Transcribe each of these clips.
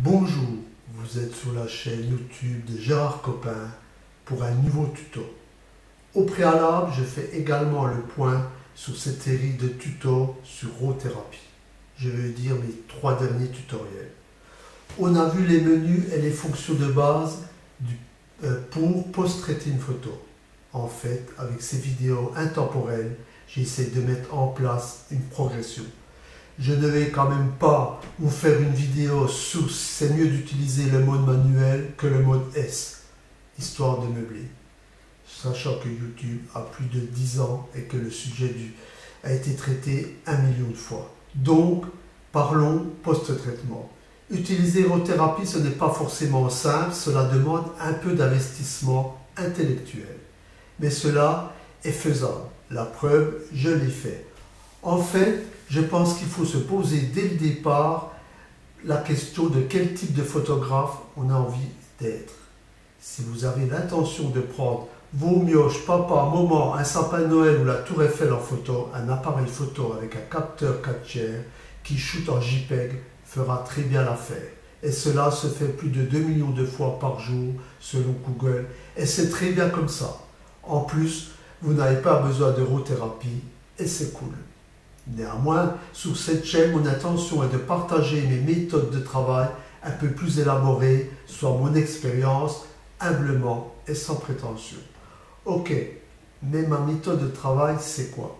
Bonjour, vous êtes sur la chaîne YouTube de Gérard Copin pour un nouveau tuto. Au préalable, je fais également le point sur cette série de tutos sur RAW-thérapie. Je veux dire mes 3 derniers tutoriels. On a vu les menus et les fonctions de base pour post-traiter une photo. En fait, avec ces vidéos intemporelles, j'essaie de mettre en place une progression. Je ne vais quand même pas vous faire une vidéo sur c'est mieux d'utiliser le mode manuel que le mode S, histoire de meubler. Sachant que YouTube a plus de 10 ans et que le sujet a été traité 1 million de fois. Donc, parlons post-traitement. Utiliser RAW-thérapie, ce n'est pas forcément simple, cela demande un peu d'investissement intellectuel. Mais cela est faisable. La preuve, je l'ai fait. En fait, je pense qu'il faut se poser dès le départ la question de quel type de photographe on a envie d'être. Si vous avez l'intention de prendre vos mioches, papa, maman, un sapin de Noël ou la tour Eiffel en photo, un appareil photo avec un capteur 4 tiers qui shoot en JPEG fera très bien l'affaire. Et cela se fait plus de 2 millions de fois par jour selon Google. Et c'est très bien comme ça. En plus, vous n'avez pas besoin de RAW-thérapie et c'est cool. Néanmoins, sur cette chaîne, mon intention est de partager mes méthodes de travail un peu plus élaborées, soit mon expérience, humblement et sans prétention. Ok, mais ma méthode de travail, c'est quoi?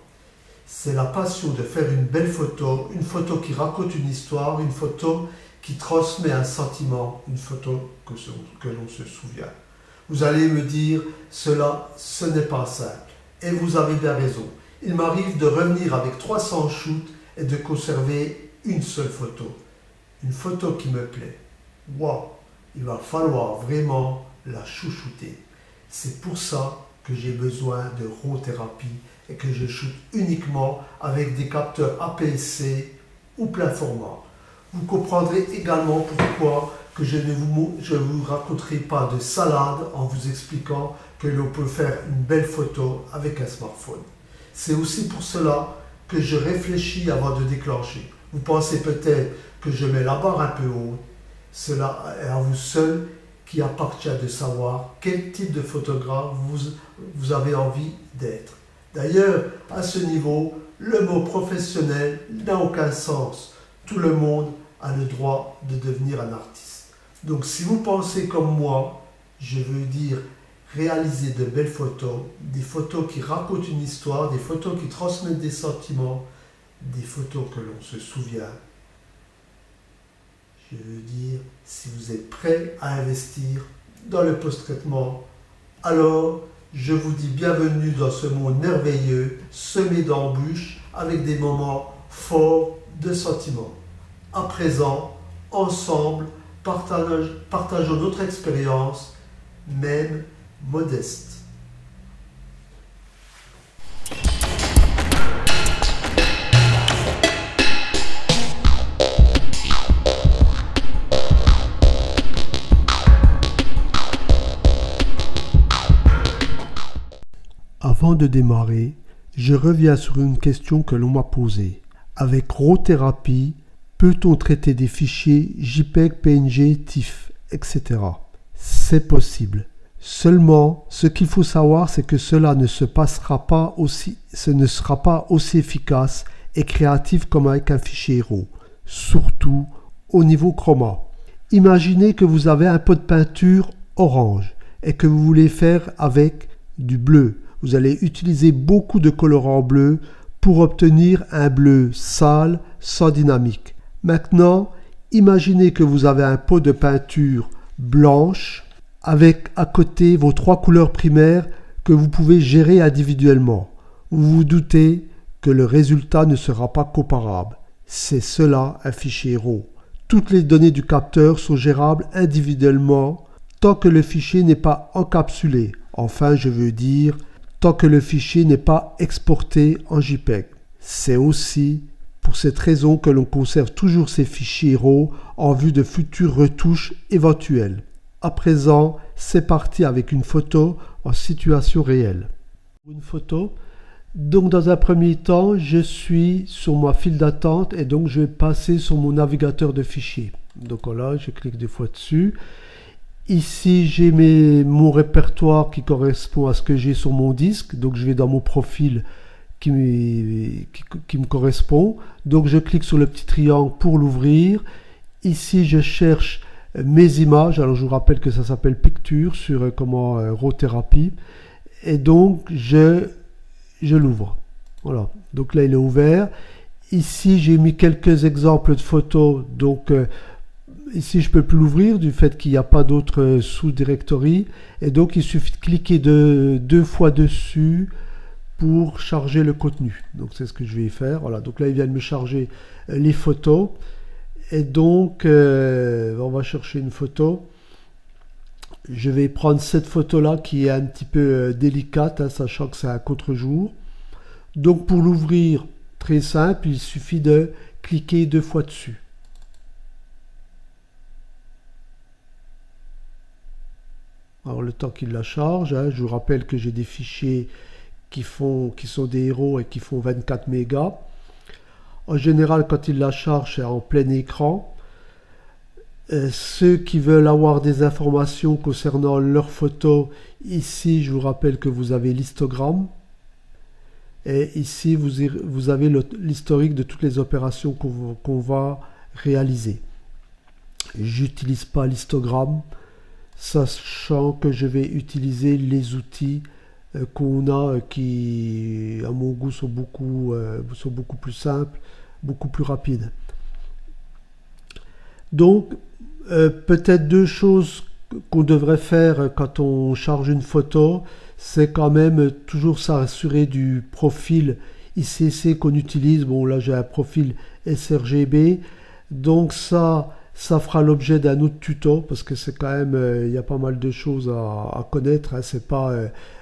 C'est la passion de faire une belle photo, une photo qui raconte une histoire, une photo qui transmet un sentiment, une photo que l'on se souvient. Vous allez me dire, ce n'est pas simple. Et vous avez bien raison. Il m'arrive de revenir avec 300 shoots et de conserver une seule photo. Une photo qui me plaît. Waouh, il va falloir vraiment la chouchouter. C'est pour ça que j'ai besoin de RAW-thérapie et que je shoote uniquement avec des capteurs APS-C ou plein format. Vous comprendrez également pourquoi que je ne vous raconterai pas de salade en vous expliquant que l'on peut faire une belle photo avec un smartphone. C'est aussi pour cela que je réfléchis avant de déclencher. Vous pensez peut-être que je mets la barre un peu haute. Cela est à vous seul qui appartient de savoir quel type de photographe vous avez envie d'être. D'ailleurs, à ce niveau, le mot professionnel n'a aucun sens. Tout le monde a le droit de devenir un artiste. Donc si vous pensez comme moi, je veux dire réaliser de belles photos, des photos qui racontent une histoire, des photos qui transmettent des sentiments, des photos que l'on se souvient. Je veux dire, si vous êtes prêt à investir dans le post-traitement, alors je vous dis bienvenue dans ce monde merveilleux, semé d'embûches, avec des moments forts de sentiments. À présent, ensemble, partageons notre expérience, même modeste. Avant de démarrer, je reviens sur une question que l'on m'a posée. Avec RAW-thérapie, peut-on traiter des fichiers JPEG, PNG, TIFF, etc. C'est possible. Seulement, ce qu'il faut savoir, c'est que cela ne sera pas aussi efficace et créatif comme avec un fichier RAW, surtout au niveau chroma. Imaginez que vous avez un pot de peinture orange et que vous voulez faire avec du bleu. Vous allez utiliser beaucoup de colorants bleus pour obtenir un bleu sale, sans dynamique. Maintenant, imaginez que vous avez un pot de peinture blanche avec à côté vos 3 couleurs primaires que vous pouvez gérer individuellement. Vous vous doutez que le résultat ne sera pas comparable. C'est cela un fichier RAW. Toutes les données du capteur sont gérables individuellement tant que le fichier n'est pas encapsulé. Enfin, je veux dire, tant que le fichier n'est pas exporté en JPEG. C'est aussi pour cette raison que l'on conserve toujours ces fichiers RAW en vue de futures retouches éventuelles. À présent, c'est parti avec une photo en situation réelle. Une photo. Donc dans un premier temps, je suis sur ma file d'attente et donc je vais passer sur mon navigateur de fichiers. Donc voilà, je clique 2 fois dessus. Ici, j'ai mon répertoire qui correspond à ce que j'ai sur mon disque. Donc je vais dans mon profil qui me correspond. Donc je clique sur le petit triangle pour l'ouvrir. Ici, je cherche mes images. Alors je vous rappelle que ça s'appelle Picture sur RAW Therapy. Et donc je l'ouvre. Voilà. Donc là, il est ouvert. Ici, j'ai mis quelques exemples de photos. Donc ici, je ne peux plus l'ouvrir du fait qu'il n'y a pas d'autres sous-directory. Et donc, il suffit de cliquer 2 fois dessus pour charger le contenu. Donc, c'est ce que je vais faire. Voilà. Donc là, il vient de me charger les photos. Et donc, on va chercher une photo. Je vais prendre cette photo-là qui est un petit peu délicate, hein, sachant que c'est un contre-jour. Donc, pour l'ouvrir, très simple, il suffit de cliquer 2 fois dessus. Alors le temps qu'il la charge, hein, je vous rappelle que j'ai des fichiers qui sont des héros et qui font 24 mégas. En général, quand il la charge, c'est en plein écran. Ceux qui veulent avoir des informations concernant leurs photos, ici, je vous rappelle que vous avez l'histogramme. Et ici, vous avez l'historique de toutes les opérations qu'on va réaliser. J'utilise pas l'histogramme, sachant que je vais utiliser les outils qu'on a qui, à mon goût, sont beaucoup plus simples, beaucoup plus rapides. Donc, peut-être 2 choses qu'on devrait faire quand on charge une photo, c'est quand même toujours s'assurer du profil ICC qu'on utilise. Bon, là j'ai un profil sRGB, donc ça fera l'objet d'un autre tuto, parce que c'est quand même, il y a pas mal de choses à connaître, hein. C'est pas,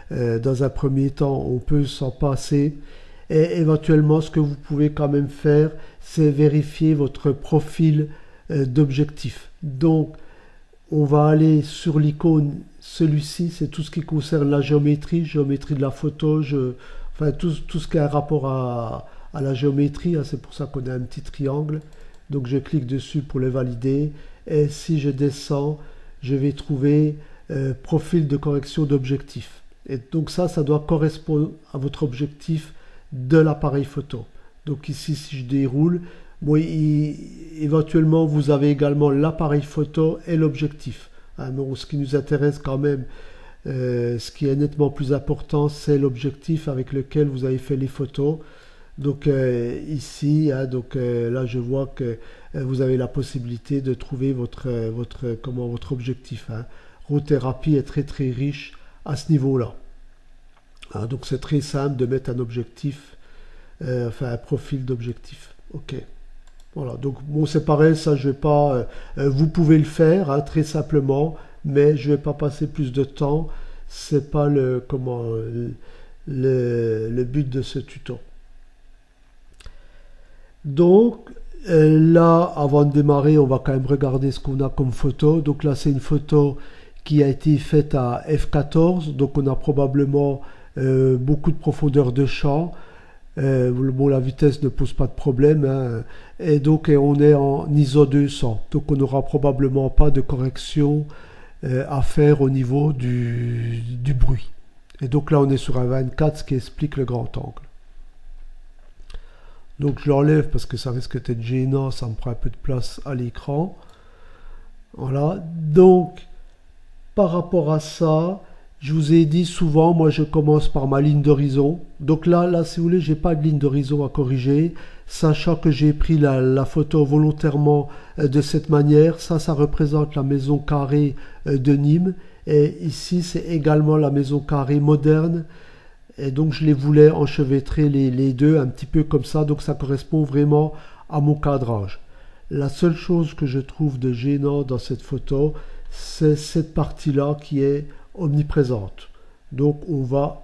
dans un premier temps, on peut s'en passer. Et éventuellement, ce que vous pouvez quand même faire, c'est vérifier votre profil d'objectif. Donc, on va aller sur l'icône, celui-ci, c'est tout ce qui concerne la géométrie de la photo, enfin tout ce qui a un rapport à la géométrie, hein, c'est pour ça qu'on a un petit triangle. Donc je clique dessus pour le valider, et si je descends, je vais trouver profil de correction d'objectif. Et donc ça doit correspondre à votre objectif de l'appareil photo. Donc ici, si je déroule, bon, éventuellement, vous avez également l'appareil photo et l'objectif. Hein, mais ce qui nous intéresse quand même, ce qui est nettement plus important, c'est l'objectif avec lequel vous avez fait les photos. Donc ici, hein, là, je vois que vous avez la possibilité de trouver votre objectif. Hein. RAW Therapy est très très riche à ce niveau-là. Hein, donc c'est très simple de mettre un objectif, enfin un profil d'objectif. Ok. Voilà, donc bon, c'est pareil, ça je vais pas, vous pouvez le faire hein, très simplement, mais je vais pas passer plus de temps, c'est pas le but de ce tuto. Donc là, avant de démarrer, on va quand même regarder ce qu'on a comme photo. Donc là, c'est une photo qui a été faite à f14, donc on a probablement beaucoup de profondeur de champ. Bon, la vitesse ne pose pas de problème, hein. Et donc on est en ISO 200, donc on n'aura probablement pas de correction à faire au niveau du bruit. Et donc là on est sur un 24, ce qui explique le grand angle. Donc je l'enlève parce que ça risque d'être gênant, ça me prend un peu de place à l'écran. Voilà, donc par rapport à ça, je vous ai dit souvent, moi je commence par ma ligne d'horizon. Donc là, si vous voulez, j'ai pas de ligne d'horizon à corriger, sachant que j'ai pris la photo volontairement de cette manière. Ça représente la maison carrée de Nîmes. Et ici, c'est également la maison carrée moderne. Et donc je les voulais enchevêtrer les deux un petit peu comme ça. Donc ça correspond vraiment à mon cadrage. La seule chose que je trouve de gênant dans cette photo, c'est cette partie-là qui est omniprésente. Donc on va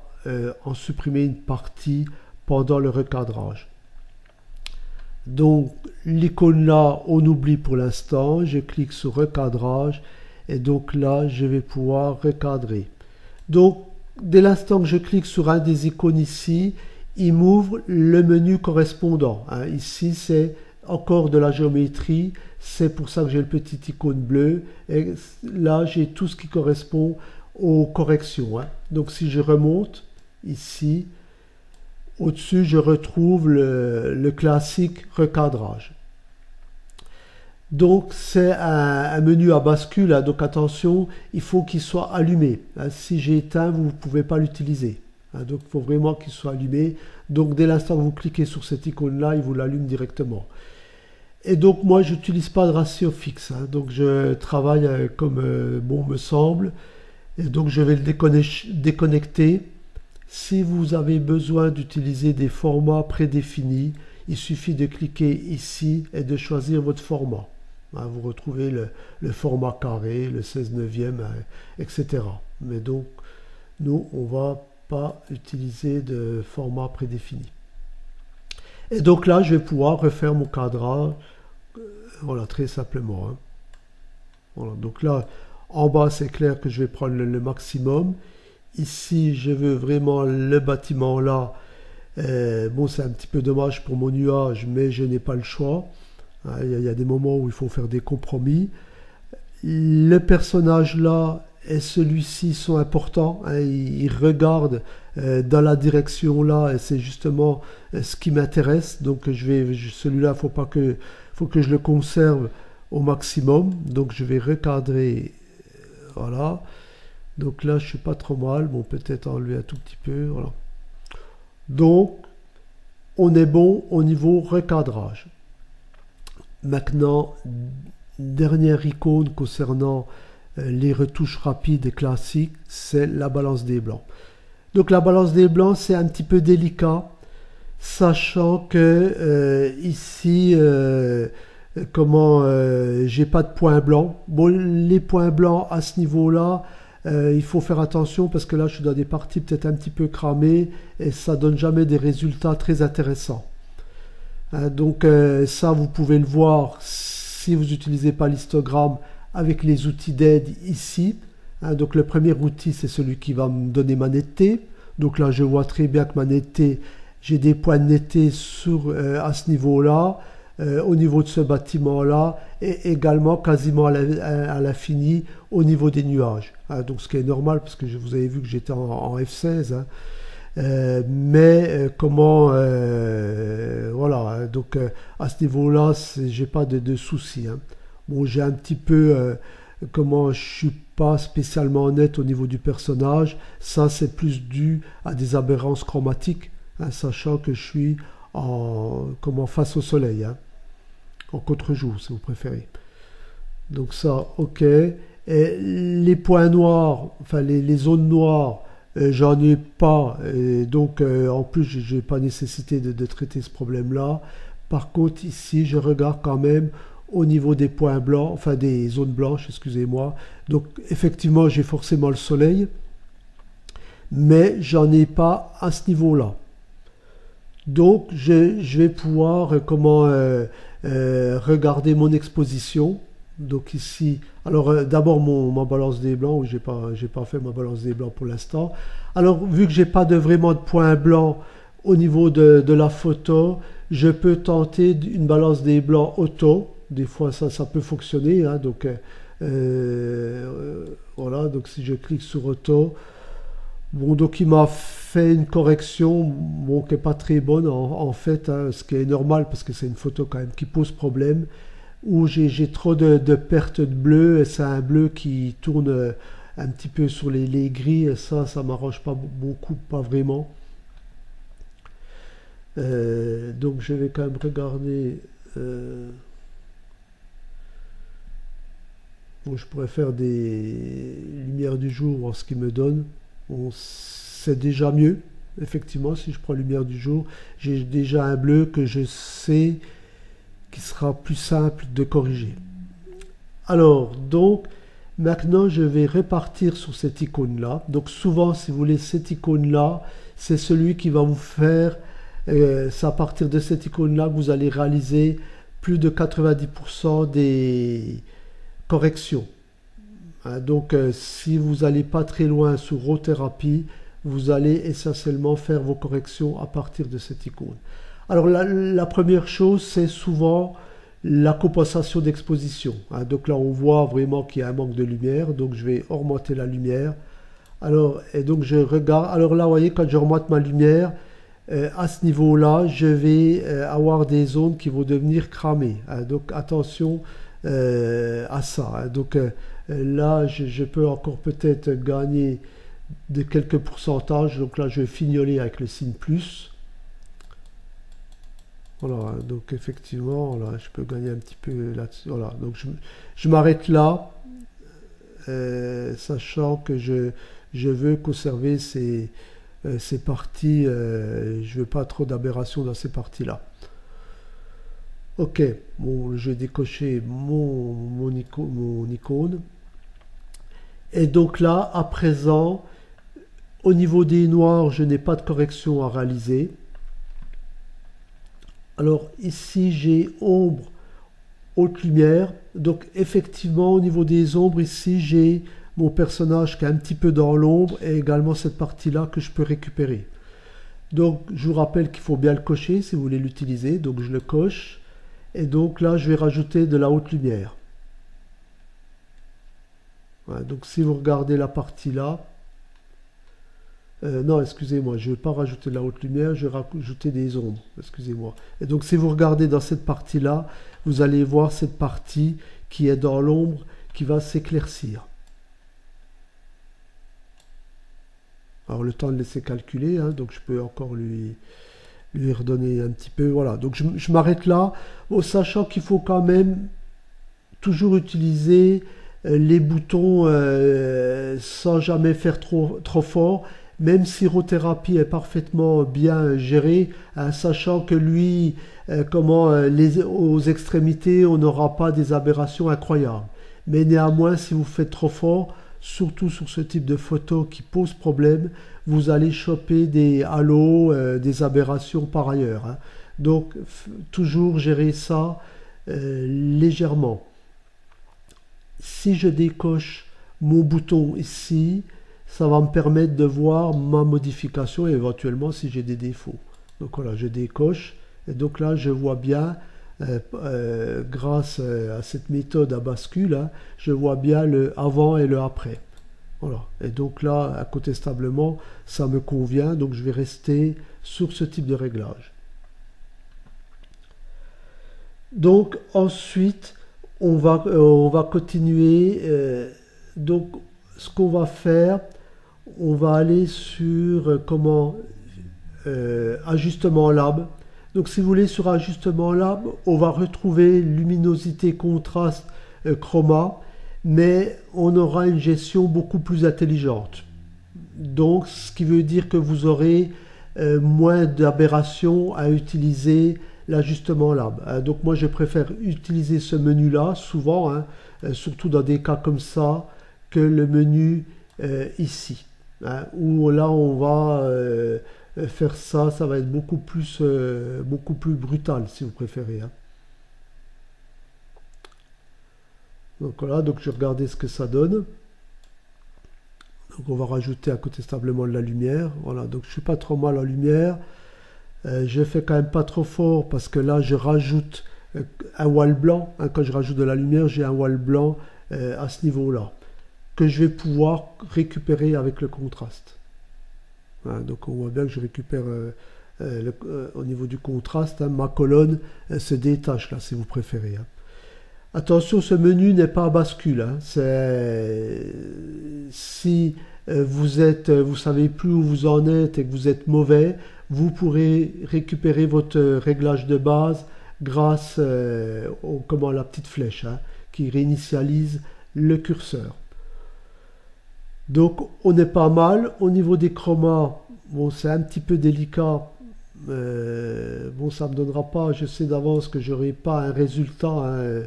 en supprimer une partie pendant le recadrage. Donc l'icône là, on oublie pour l'instant. Je clique sur recadrage et donc là, je vais pouvoir recadrer. Donc dès l'instant que je clique sur un des icônes ici, il m'ouvre le menu correspondant. Hein. Ici, c'est encore de la géométrie, c'est pour ça que j'ai le petit icône bleu. Et là, j'ai tout ce qui correspond aux corrections, hein. Donc si je remonte ici, au-dessus, je retrouve le classique recadrage. Donc c'est un menu à bascule, hein, donc attention, il faut qu'il soit allumé, hein. Si j'ai éteint, vous ne pouvez pas l'utiliser, hein. Donc il faut vraiment qu'il soit allumé. Donc dès l'instant que vous cliquez sur cette icône-là, il vous l'allume directement. Et donc moi, je n'utilise pas de ratio fixe, hein. Donc je travaille comme bon me semble. Et donc je vais le déconnecter. Si vous avez besoin d'utiliser des formats prédéfinis, il suffit de cliquer ici et de choisir votre format. Vous retrouvez le format carré, le 16/9, etc. Mais donc, nous, on ne va pas utiliser de format prédéfini. Et donc là, je vais pouvoir refaire mon cadrage, voilà, très simplement, hein. Voilà, donc là, en bas, c'est clair que je vais prendre le maximum. Ici, je veux vraiment le bâtiment là. Bon, c'est un petit peu dommage pour mon nuage, mais je n'ai pas le choix. Il y a des moments où il faut faire des compromis. Le personnage là et celui-ci sont importants, hein. Ils regardent dans la direction là et c'est justement ce qui m'intéresse. Donc celui-là, faut que je le conserve au maximum. Donc je vais recadrer, voilà. Donc là, je suis pas trop mal. Bon, peut-être enlever un tout petit peu, voilà. Donc, on est bon au niveau recadrage. Maintenant, dernière icône concernant les retouches rapides et classiques, c'est la balance des blancs. Donc la balance des blancs, c'est un petit peu délicat, sachant que ici, j'ai pas de points blancs. Bon, les points blancs à ce niveau-là, il faut faire attention parce que là, je suis dans des parties peut-être un petit peu cramées et ça donne jamais des résultats très intéressants. Donc ça, vous pouvez le voir si vous n'utilisez pas l'histogramme avec les outils d'aide ici. Donc le premier outil, c'est celui qui va me donner ma netteté. Donc là, je vois très bien que ma netteté, j'ai des points de netteté à ce niveau-là, au niveau de ce bâtiment-là, et également quasiment à l'infini au niveau des nuages. Donc ce qui est normal, parce que vous avez vu que j'étais en F16, hein. Voilà, donc à ce niveau-là, j'ai pas de soucis, hein. Bon, j'ai un petit peu je suis pas spécialement net au niveau du personnage. Ça, c'est plus dû à des aberrances chromatiques, hein, sachant que je suis face au soleil, hein, en contre-jour, si vous préférez. Donc ça, ok. Et les points noirs, enfin les zones noires, j'en ai pas, et donc en plus je n'ai pas nécessité de traiter ce problème-là. Par contre ici je regarde quand même au niveau des points blancs, enfin des zones blanches, excusez-moi. Donc effectivement j'ai forcément le soleil, mais j'en ai pas à ce niveau-là. Donc je vais pouvoir regarder mon exposition. Donc ici, alors d'abord ma balance des blancs, où j'ai pas fait ma balance des blancs pour l'instant. Alors vu que j'ai pas vraiment de points blancs au niveau de la photo, je peux tenter une balance des blancs auto. Des fois ça peut fonctionner, hein. Donc voilà, donc si je clique sur auto, bon, donc il m'a fait une correction, bon, qui n'est pas très bonne en fait, hein, ce qui est normal parce que c'est une photo quand même qui pose problème, où j'ai trop de pertes de bleu, et c'est un bleu qui tourne un petit peu sur les gris, et ça m'arrange pas beaucoup, pas vraiment. Donc je vais quand même regarder. Bon, je pourrais faire des lumières du jour, voir ce qu'il me donne. Bon, c'est déjà mieux, effectivement. Si je prends lumière du jour, j'ai déjà un bleu que je sais qui sera plus simple de corriger. Alors, donc, maintenant, je vais repartir sur cette icône-là. Donc, souvent, si vous voulez, cette icône-là, c'est celui qui va vous faire, c'est à partir de cette icône-là que vous allez réaliser plus de 90% des corrections. Donc, si vous n'allez pas très loin sur Raw Therapy, vous allez essentiellement faire vos corrections à partir de cette icône. Alors la première chose, c'est souvent la compensation d'exposition, hein. Donc là, on voit vraiment qu'il y a un manque de lumière, donc je vais augmenter la lumière. Alors, et donc je regarde, alors là, vous voyez, quand je remonte ma lumière, à ce niveau-là, je vais avoir des zones qui vont devenir cramées, hein. Donc attention à ça, hein. Donc là, je peux encore peut-être gagner de quelques pourcentages. Donc là, je vais fignoler avec le signe plus. Voilà, donc effectivement, là, je peux gagner un petit peu là-dessus. Voilà, donc je m'arrête là, sachant que je veux conserver ces parties. Je veux pas trop d'aberrations dans ces parties-là. Ok, bon, je vais décocher mon icône. Et donc là, à présent, au niveau des noirs, je n'ai pas de correction à réaliser. Alors ici, j'ai ombre, haute lumière. Donc effectivement, au niveau des ombres, ici, j'ai mon personnage qui est un petit peu dans l'ombre et également cette partie-là que je peux récupérer. Donc je vous rappelle qu'il faut bien le cocher si vous voulez l'utiliser. Donc je le coche. Et donc là, je vais rajouter de la haute lumière. Voilà, donc si vous regardez la partie là, non, excusez-moi, je ne vais pas rajouter de la haute lumière, je vais rajouter des ombres, excusez-moi. Et donc si vous regardez dans cette partie-là, vous allez voir cette partie qui est dans l'ombre qui va s'éclaircir. Alors le temps de laisser calculer, hein, donc je peux encore lui redonner un petit peu. Voilà, donc je m'arrête là, sachant qu'il faut quand même toujours utiliser les boutons sans jamais faire trop fort. Même si Rothérapie est parfaitement bien géré, hein, sachant que lui, aux extrémités, on n'aura pas des aberrations incroyables. Mais néanmoins, si vous faites trop fort, surtout sur ce type de photo qui pose problème, vous allez choper des halos, des aberrations par ailleurs, hein. Donc, toujours gérer ça légèrement. Si je décoche mon bouton ici, ça va me permettre de voir ma modification et éventuellement si j'ai des défauts. Donc voilà, je décoche et donc là je vois bien, grâce à cette méthode à bascule, hein, je vois bien le avant et le après. Voilà, et donc là incontestablement ça me convient, donc je vais rester sur ce type de réglage. Donc ensuite on va continuer. Donc ce qu'on va faire, on va aller sur ajustement lab. Donc si vous voulez, sur ajustement lab, on va retrouver luminosité, contraste, chroma, mais on aura une gestion beaucoup plus intelligente. Donc ce qui veut dire que vous aurez moins d'aberrations à utiliser l'ajustement lab. Donc moi je préfère utiliser ce menu là souvent, hein, surtout dans des cas comme ça, que le menu ici, hein, où là on va faire ça, ça va être beaucoup plus brutal si vous préférez, hein. Donc voilà, donc je vais regarder ce que ça donne. Donc on va rajouter incontestablement de la lumière. Voilà, donc je suis pas trop mal en lumière. Je fais quand même pas trop fort parce que là je rajoute un voile blanc, hein. Quand je rajoute de la lumière, j'ai un voile blanc à ce niveau-là, que je vais pouvoir récupérer avec le contraste. Voilà, donc on voit bien que je récupère au niveau du contraste, hein, ma colonne se détache là si vous préférez, hein. Attention, ce menu n'est pas à bascule, hein. Si vous savez plus où vous en êtes et que vous êtes mauvais, vous pourrez récupérer votre réglage de base grâce à la petite flèche, hein, qui réinitialise le curseur. Donc on est pas mal. Au niveau des chromas, bon, c'est un petit peu délicat. Bon, ça me donnera pas, je sais d'avance que j'aurai pas un résultat, hein,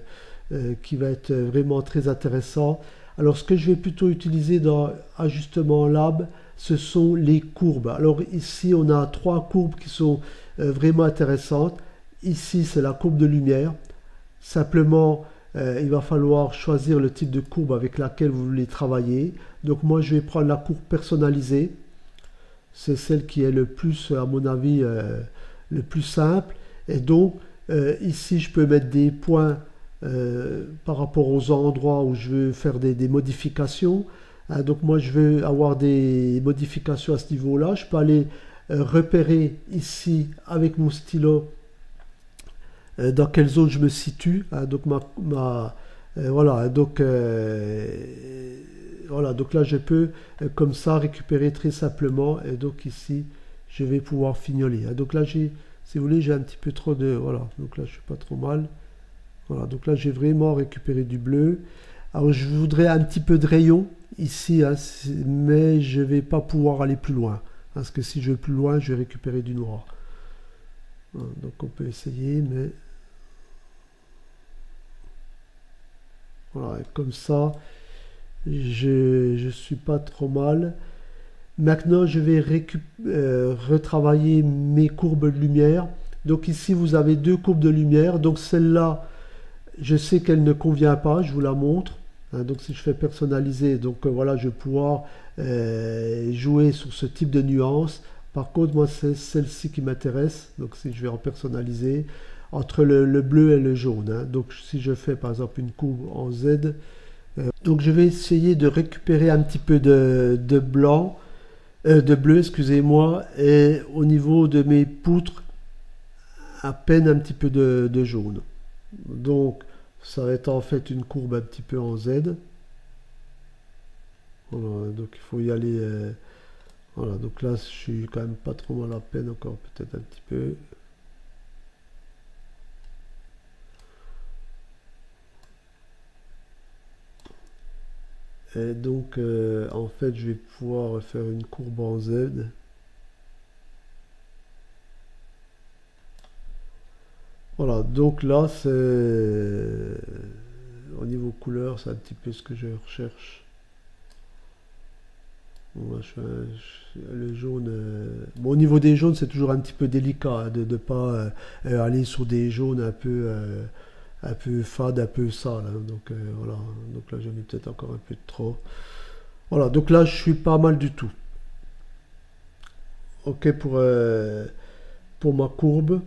qui va être vraiment très intéressant. Alors ce que je vais plutôt utiliser dans ajustement lab, ce sont les courbes. Alors ici on a trois courbes qui sont vraiment intéressantes. Ici c'est la courbe de lumière. Simplement il va falloir choisir le type de courbe avec laquelle vous voulez travailler. Donc moi je vais prendre la courbe personnalisée. C'est celle qui est le plus, à mon avis, le plus simple. Et donc, ici, je peux mettre des points par rapport aux endroits où je veux faire des modifications. Hein, donc, moi, je veux avoir des modifications à ce niveau-là. Je peux aller repérer ici, avec mon stylo, dans quelle zone je me situe. Hein, donc, voilà, donc, voilà, donc là, je peux, comme ça, récupérer très simplement. Et donc, ici, je vais pouvoir fignoler. Hein, donc là, si vous voulez, j'ai un petit peu trop de... Voilà, donc là, je suis pas trop mal. Voilà, donc là, j'ai vraiment récupéré du bleu. Alors, je voudrais un petit peu de rayon ici, hein, mais je vais pas pouvoir aller plus loin. Parce que si je vais plus loin, je vais récupérer du noir. Voilà, donc, on peut essayer, mais... Voilà, comme ça, je suis pas trop mal. Maintenant, je vais retravailler mes courbes de lumière. Donc ici, vous avez deux courbes de lumière. Donc celle-là, je sais qu'elle ne convient pas, je vous la montre. Hein, donc si je fais personnaliser, donc voilà, je vais pouvoir jouer sur ce type de nuance. Par contre, moi, c'est celle-ci qui m'intéresse. Donc si je vais en personnaliser, entre le bleu et le jaune. Hein. Donc si je fais par exemple une courbe en Z, donc je vais essayer de récupérer un petit peu de blanc, de bleu, excusez-moi, et au niveau de mes poutres, à peine un petit peu de jaune. Donc ça va être en fait une courbe un petit peu en Z. Voilà, donc il faut y aller. Voilà, donc là je suis quand même pas trop mal à peine, encore peut-être un petit peu. Et donc en fait je vais pouvoir faire une courbe en Z. Voilà, donc là c'est au niveau couleur, c'est un petit peu ce que je recherche. Bon, le jaune, bon, au niveau des jaunes, c'est toujours un petit peu délicat hein, de ne pas aller sur des jaunes un peu fade, un peu sale. Hein. Donc voilà, donc là j'en ai peut-être encore un peu de trop. Voilà, donc là je suis pas mal du tout. Ok pour ma courbe.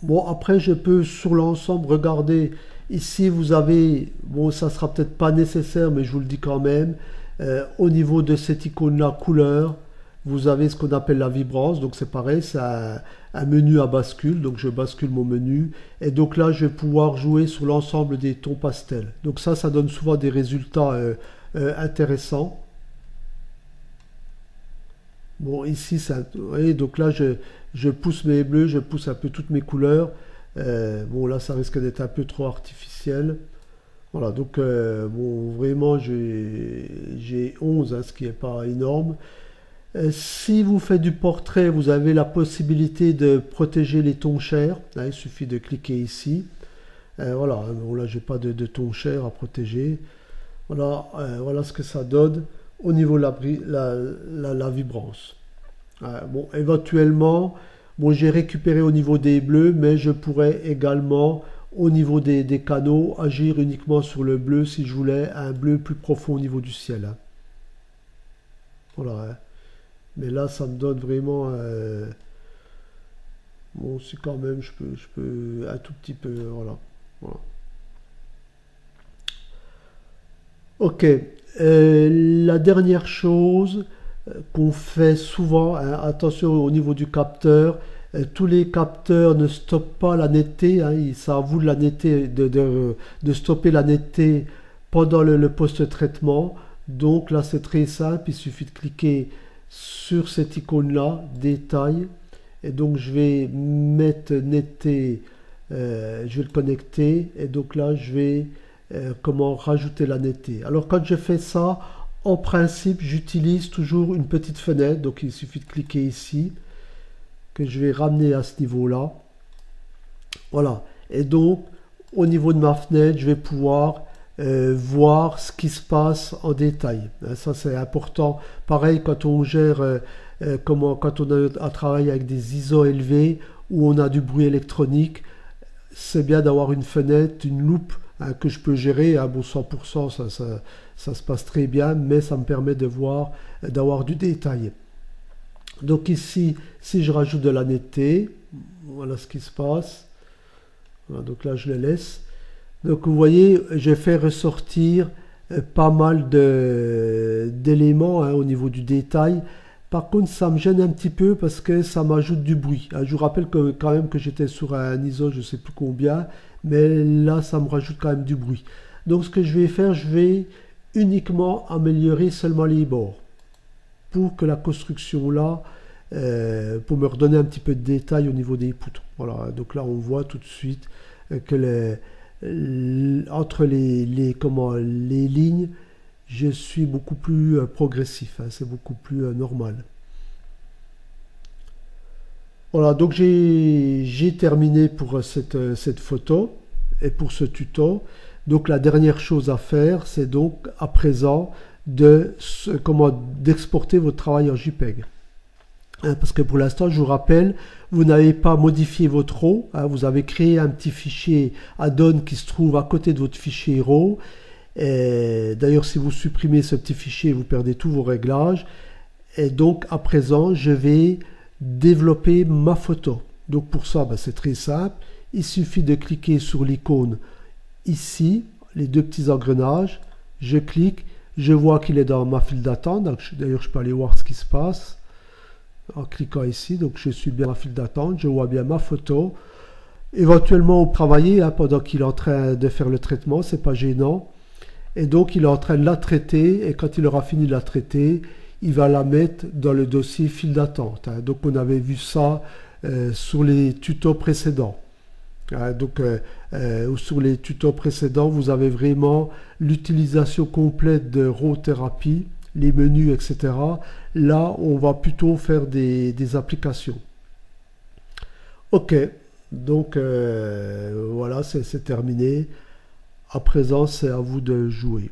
Bon, après, je peux sur l'ensemble regarder. Ici, vous avez, bon, ça sera peut-être pas nécessaire, mais je vous le dis quand même. Au niveau de cette icône-là, couleur, vous avez ce qu'on appelle la vibrance. Donc, c'est pareil, c'est un menu à bascule. Donc, je bascule mon menu. Et donc là, je vais pouvoir jouer sur l'ensemble des tons pastels. Donc, ça donne souvent des résultats intéressants. Bon, ici, vous voyez, donc là, je pousse mes bleus, je pousse un peu toutes mes couleurs. Bon, là, ça risque d'être un peu trop artificiel. Voilà, donc, bon, vraiment, j'ai 11, hein, ce qui n'est pas énorme. Si vous faites du portrait, vous avez la possibilité de protéger les tons chers. Hein, il suffit de cliquer ici. Voilà, bon, là, j'ai pas de tons chers à protéger. Voilà, voilà ce que ça donne au niveau de la vibrance. Bon, éventuellement, bon, j'ai récupéré au niveau des bleus, mais je pourrais également, au niveau des canaux, agir uniquement sur le bleu si je voulais un bleu plus profond au niveau du ciel. Hein. Voilà. Hein. Mais là, ça me donne vraiment... bon, c'est quand même, je peux un tout petit peu... Voilà. Voilà. Ok. La dernière chose qu'on fait souvent, hein, attention au niveau du capteur, tous les capteurs ne stoppent pas la netteté, hein, c'est à vous de la netteté, de stopper la netteté pendant le post-traitement. Donc là c'est très simple, il suffit de cliquer sur cette icône là, détail, et donc je vais mettre netteté, je vais le connecter, et donc là je vais comment rajouter la netteté. Alors quand je fais ça, en principe, j'utilise toujours une petite fenêtre. Donc il suffit de cliquer ici, que je vais ramener à ce niveau-là. Voilà. Et donc, au niveau de ma fenêtre, je vais pouvoir voir ce qui se passe en détail. Ça, c'est important. Pareil, quand on gère, quand on a à travailler avec des ISO élevés, où on a du bruit électronique, c'est bien d'avoir une fenêtre, une loupe, hein, que je peux gérer. Hein, bon, 100%, ça se passe très bien, mais ça me permet de voir, d'avoir du détail. Donc ici, si je rajoute de la netteté, voilà ce qui se passe. Voilà, donc là, je le laisse. Donc vous voyez, j'ai fait ressortir pas mal d'éléments au niveau du détail. Par contre, ça me gêne un petit peu parce que ça m'ajoute du bruit. Je vous rappelle quand même que j'étais sur un ISO, je ne sais plus combien, mais là, ça me rajoute quand même du bruit. Donc ce que je vais faire, je vais uniquement améliorer seulement les bords pour que la construction là, pour me redonner un petit peu de détail au niveau des poutres. Voilà, donc là, on voit tout de suite que entre les lignes, je suis beaucoup plus progressif, c'est beaucoup plus normal. Voilà, donc j'ai terminé pour cette photo et pour ce tuto. Donc la dernière chose à faire, c'est donc à présent d'exporter votre travail en JPEG. Parce que pour l'instant, je vous rappelle, vous n'avez pas modifié votre RAW, vous avez créé un petit fichier add-on qui se trouve à côté de votre fichier RAW. D'ailleurs, si vous supprimez ce petit fichier, vous perdez tous vos réglages. Et donc, à présent, je vais développer ma photo. Donc, pour ça, c'est très simple. Il suffit de cliquer sur l'icône ici, les deux petits engrenages. Je clique, je vois qu'il est dans ma file d'attente. D'ailleurs, je peux aller voir ce qui se passe en cliquant ici. Donc, je suis bien dans la file d'attente. Je vois bien ma photo. Éventuellement, travailler pendant qu'il est en train de faire le traitement, c'est pas gênant. Et donc, il est en train de la traiter. Et quand il aura fini de la traiter, il va la mettre dans le dossier file d'attente. Donc, on avait vu ça sur les tutos précédents. Sur les tutos précédents, vous avez vraiment l'utilisation complète de RAW Therapy, les menus, etc. Là, on va plutôt faire des applications. Ok, donc voilà, c'est terminé. À présent, c'est à vous de jouer.